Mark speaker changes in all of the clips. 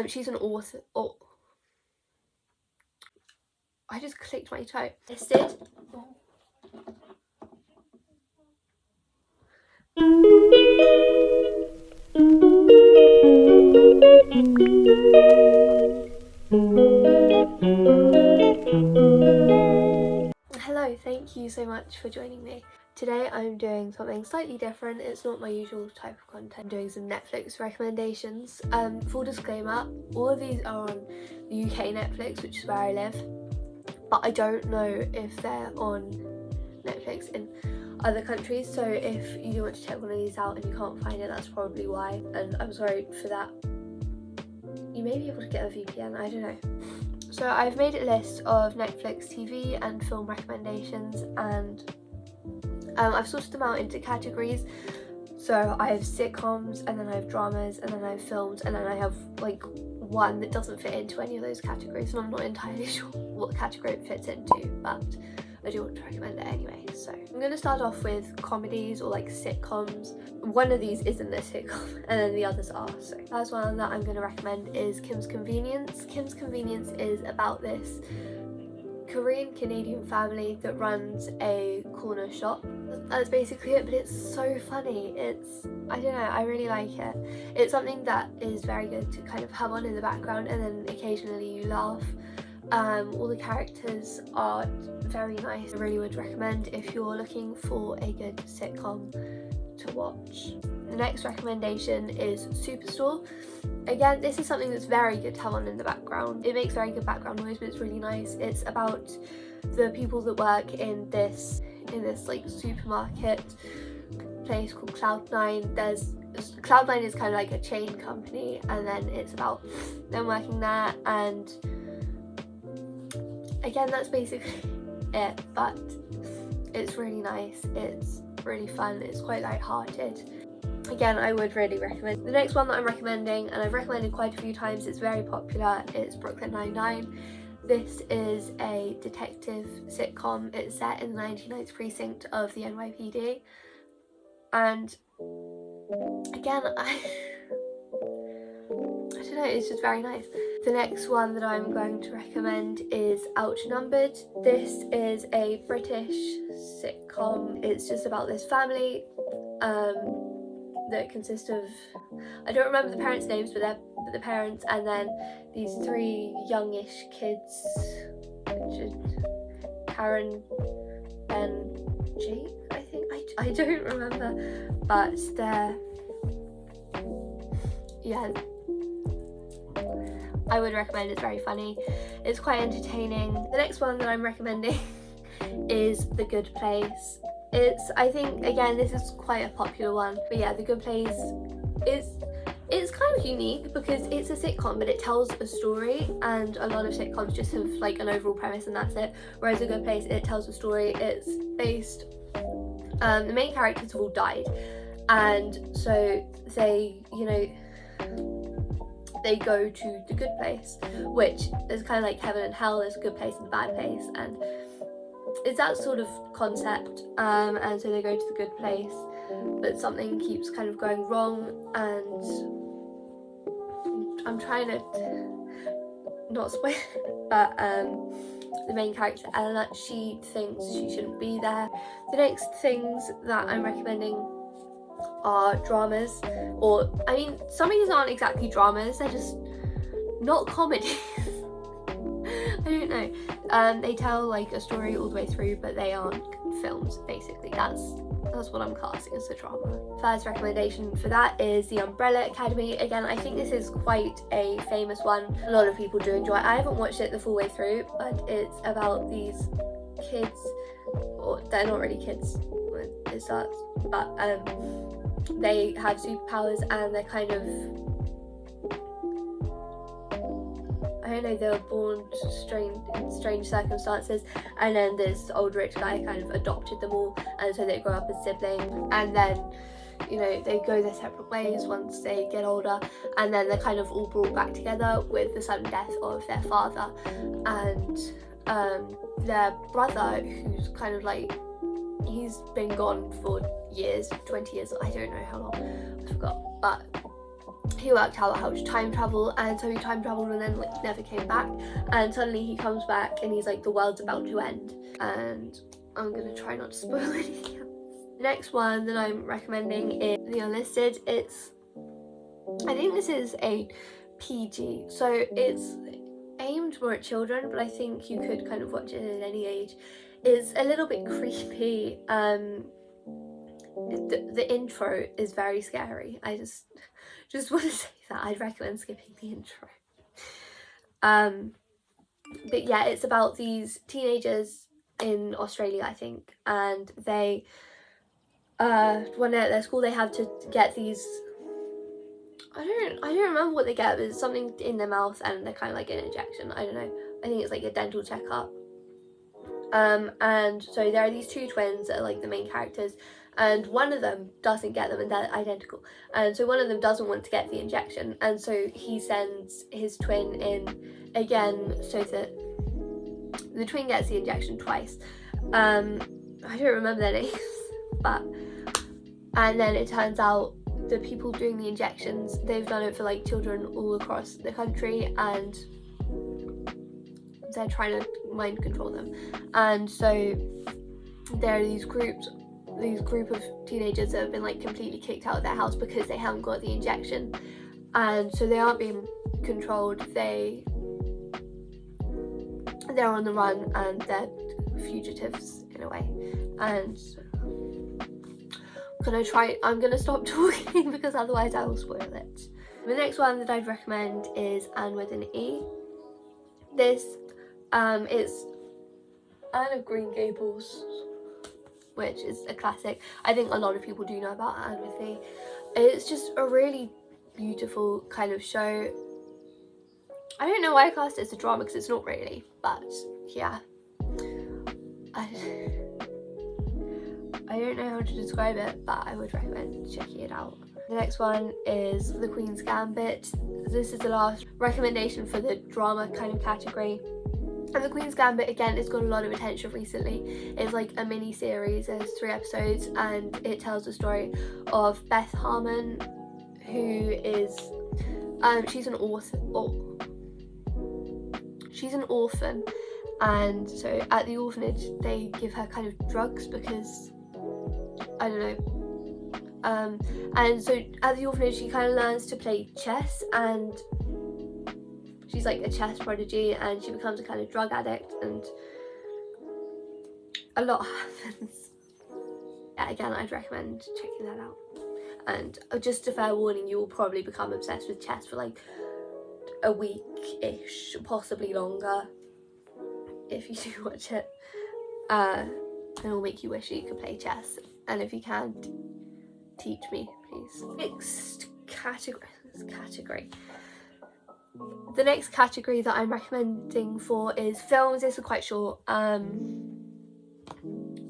Speaker 1: She's an author. Oh, I just clicked my toe. Listed. Hello, thank you so much for joining me. Today I'm doing something slightly different. It's not my usual type of content. I'm doing some Netflix recommendations. Full disclaimer, all of these are on the UK Netflix, which is where I live, but I don't know if they're on Netflix in other countries, so if you do want to check one of these out and you can't find it, that's probably why, and I'm sorry for that. You may be able to get a VPN, I don't know. So I've made a list of Netflix TV and film recommendations, and I've sorted them out into categories. So I have sitcoms, and then I have dramas, and then I have films, and then I have like one that doesn't fit into any of those categories, and I'm not entirely sure what category it fits into, but I do want to recommend it anyway. So I'm going to start off with comedies or like sitcoms. One of these isn't a sitcom and then the others are. So the first one that I'm going to recommend is Kim's Convenience. Kim's Convenience is about this Korean Canadian family that runs a corner shop. That's basically it, but it's so funny. I don't know, I really like it. It's something that is very good to kind of have on in the background, and then occasionally you laugh. All the characters are very nice. I really would recommend if you're looking for a good sitcom to watch. The next recommendation is Superstore. Again, this is something that's very good to have on in the background. It makes very good background noise, but it's really nice. It's about the people that work in this like supermarket place called Cloud9. Cloud9 is kind of like a chain company, and then it's about them working there, and again, that's basically it, but it's really nice, it's really fun, it's quite light-hearted. Again, I would really recommend. The next one that I'm recommending, and I've recommended quite a few times, it's very popular, it's Brooklyn Nine-Nine. This is a detective sitcom. It's set in the 99th precinct of the NYPD, and again, I don't know, it's just very nice. The next one that I'm going to recommend is Outnumbered. This is a British sitcom. It's just about this family that consists of, I don't remember the parents' names, but they're the parents, and then these three youngish kids, Karen, Ben, Jake, I think. I don't remember, but they're, yeah, I would recommend. It's very funny, it's quite entertaining. The next one that I'm recommending is The Good Place. I think, again, this is quite a popular one, but yeah, The Good Place it's kind of unique because it's a sitcom, but it tells a story, and a lot of sitcoms just have like an overall premise and that's it, whereas A Good Place, it tells a story. It's based, the main characters have all died, and so they go to the good place, which is kind of like heaven and hell. There's a good place and a bad place, and it's that sort of concept, and so they go to the good place, but something keeps kind of going wrong, and I'm trying to not spoil it, but the main character, Eleanor, she thinks she shouldn't be there. The next things that I'm recommending are dramas, or I mean, some of these aren't exactly dramas, they're just not comedies. I don't know. They tell like a story all the way through, but they aren't films, basically. That's what I'm classing as a drama. First recommendation for that is The Umbrella Academy. Again, I think this is quite a famous one. A lot of people do enjoy it. I haven't watched it the full way through, but it's about these kids, or they're not really kids when it starts, but they have superpowers, and they're kind of, I don't know, they were born in strange circumstances, and then this old rich guy kind of adopted them all, and so they grow up as siblings, and then, you know, they go their separate ways once they get older, and then they're kind of all brought back together with the sudden death of their father, and their brother, who's kind of like, he's been gone for years, 20 years, I don't know how long, I forgot, but he worked out how to time travel, and so he time traveled and then like never came back, and suddenly he comes back and he's like, the world's about to end. And I'm gonna try not to spoil anything else. The next one that I'm recommending is The Unlisted. I think this is a PG, so it's aimed more at children, but I think you could kind of watch it at any age. It's a little bit creepy. The intro is very scary. I just want to say that I'd recommend skipping the intro. But yeah, it's about these teenagers in Australia, I think, and they one day at their school they have to get these, I don't remember what they get, but it's something in their mouth and they're kind of like an injection. I don't know, I think it's like a dental checkup. And so there are these two twins that are like the main characters, and one of them doesn't get them and they're identical, and so one of them doesn't want to get the injection, and so he sends his twin in again so that the twin gets the injection twice. I don't remember their names, and then it turns out the people doing the injections, they've done it for like children all across the country, and they're trying to mind control them. And so there are these group of teenagers that have been like completely kicked out of their house because they haven't got the injection, and so they aren't being controlled. They're on the run and they're fugitives in a way. And I'm gonna stop talking because otherwise I will spoil it. The next one that I'd recommend is Anne with an E. This is Anne of Green Gables, which is a classic. I think a lot of people do know about Anne with an E. It's just a really beautiful kind of show. I don't know why I classed it as a drama because it's not really, but yeah. I don't know how to describe it, but I would recommend checking it out. The next one is The Queen's Gambit. This is the last recommendation for the drama kind of category. And The Queen's Gambit, again, it's got a lot of attention recently. It's like a mini series, there's 3 episodes, and it tells the story of Beth Harmon, who is, she's an orphan, and so at the orphanage they give her kind of drugs because, I don't know, and so at the orphanage she kind of learns to play chess, and she's like a chess prodigy, and she becomes a kind of drug addict, and a lot happens. Yeah, again, I'd recommend checking that out. And just a fair warning, you will probably become obsessed with chess for like a week-ish, possibly longer, if you do watch it. And it'll make you wish you could play chess, and if you can't, teach me, please. Next category. The next category that I'm recommending for is films. This is quite short,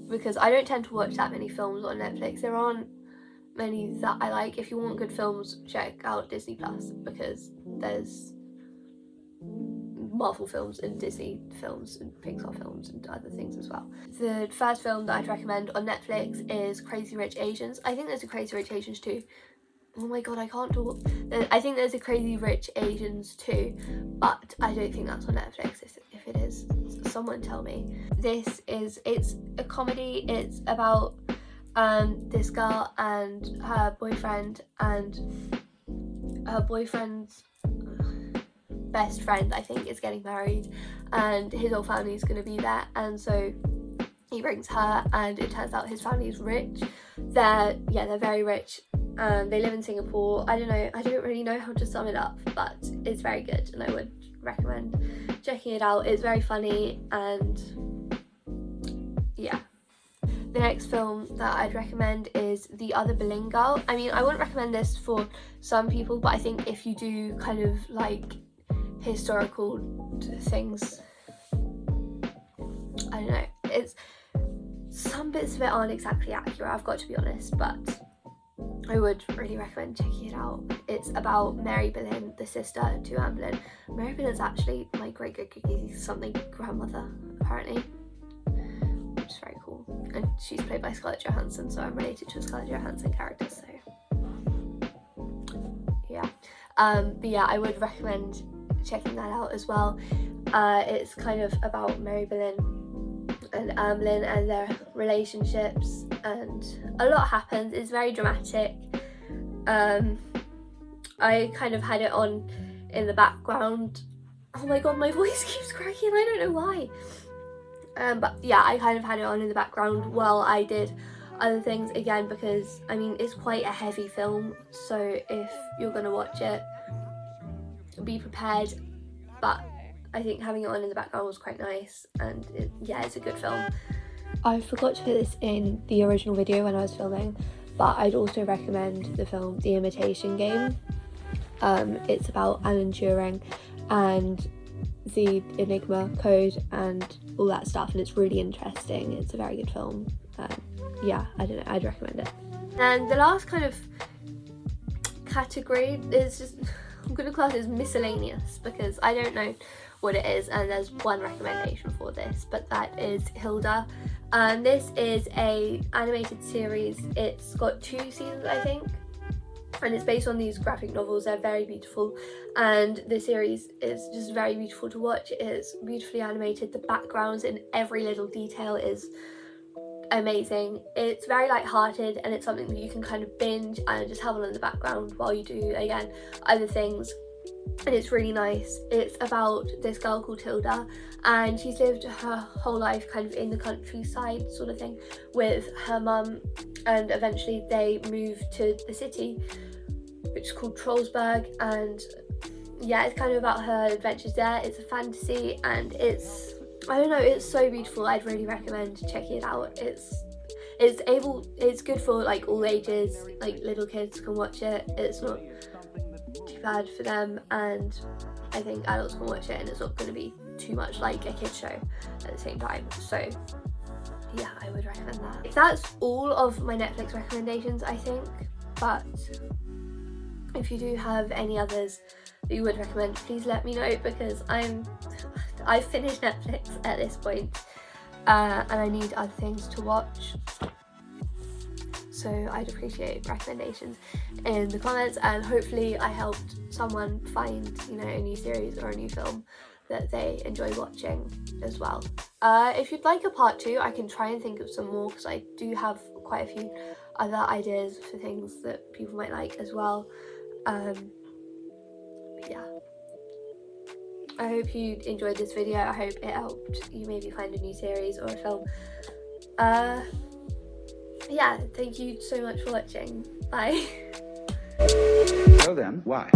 Speaker 1: because I don't tend to watch that many films on Netflix. There aren't many that I like. If you want good films, check out Disney Plus, because there's Marvel films and Disney films and Pixar films and other things as well. The first film that I'd recommend on Netflix is Crazy Rich Asians. I think there's a Crazy Rich Asians 2. Oh my god, I can't talk. I think there's a Crazy Rich Asians 2, but I don't think that's on Netflix. If it is, someone tell me. It's a comedy. It's about this girl and her boyfriend, and her boyfriend's best friend, I think, is getting married, and his whole family is going to be there, and so he brings her, and it turns out his family is rich. They're very rich, and they live in Singapore. I don't really know how to sum it up, but it's very good, and I would recommend checking it out. It's very funny, and yeah. The next film that I'd recommend is The Other Berlin Girl. I mean, I wouldn't recommend this for some people, but I think if you do kind of like historical things, I don't know, it's, some bits of it aren't exactly accurate, I've got to be honest, but I would really recommend checking it out. It's about Mary Boleyn, the sister to Anne Boleyn. Mary Boleyn's actually my great something grandmother, apparently, which is very cool, and she's played by Scarlett Johansson, so I'm related to a Scarlett Johansson character, so yeah. But yeah, I would recommend checking that out as well. It's kind of about Mary Boleyn and Anne Boleyn and their relationships, and a lot happens. It's very dramatic. I kind of had it on in the background. Oh my god, my voice keeps cracking, I don't know why. But yeah, I kind of had it on in the background while I did other things, again, because I mean, it's quite a heavy film, so if you're gonna watch it, be prepared. But I think having it on in the background was quite nice, and yeah, it's a good film. I forgot to put this in the original video when I was filming, but I'd also recommend the film The Imitation Game. It's about Alan Turing and the Enigma code and all that stuff, and it's really interesting. It's a very good film. Yeah, I don't know, I'd recommend it. And the last kind of category is just, I'm gonna class it as miscellaneous because I don't know what it is, and there's one recommendation for this, but that is Hilda. This is a animated series. It's got 2 seasons, I think, and it's based on these graphic novels. They're very beautiful, and the series is just very beautiful to watch. It's beautifully animated. The backgrounds in every little detail is amazing. It's very light-hearted, and it's something that you can kind of binge and just have on in the background while you do, again, other things. And it's really nice. It's about this girl called Hilda, and she's lived her whole life kind of in the countryside sort of thing with her mum, and eventually they move to the city, which is called Trollsburg, and yeah, it's kind of about her adventures there. It's a fantasy, and it's, I don't know, it's so beautiful. I'd really recommend checking it out. It's good for like all ages, like little kids can watch it. It's not too bad for them, and I think adults can watch it, and it's not going to be too much like a kids show at the same time. So yeah, I would recommend that. That's all of my Netflix recommendations, I think, but if you do have any others that you would recommend, please let me know, because I've finished Netflix at this point, and I need other things to watch. So I'd appreciate recommendations in the comments, and hopefully I helped someone find, you know, a new series or a new film that they enjoy watching as well. If you'd like a part 2, I can try and think of some more, because I do have quite a few other ideas for things that people might like as well. But yeah, I hope you enjoyed this video. I hope it helped you maybe find a new series or a film. Yeah, thank you so much for watching. Bye.
Speaker 2: So then, why?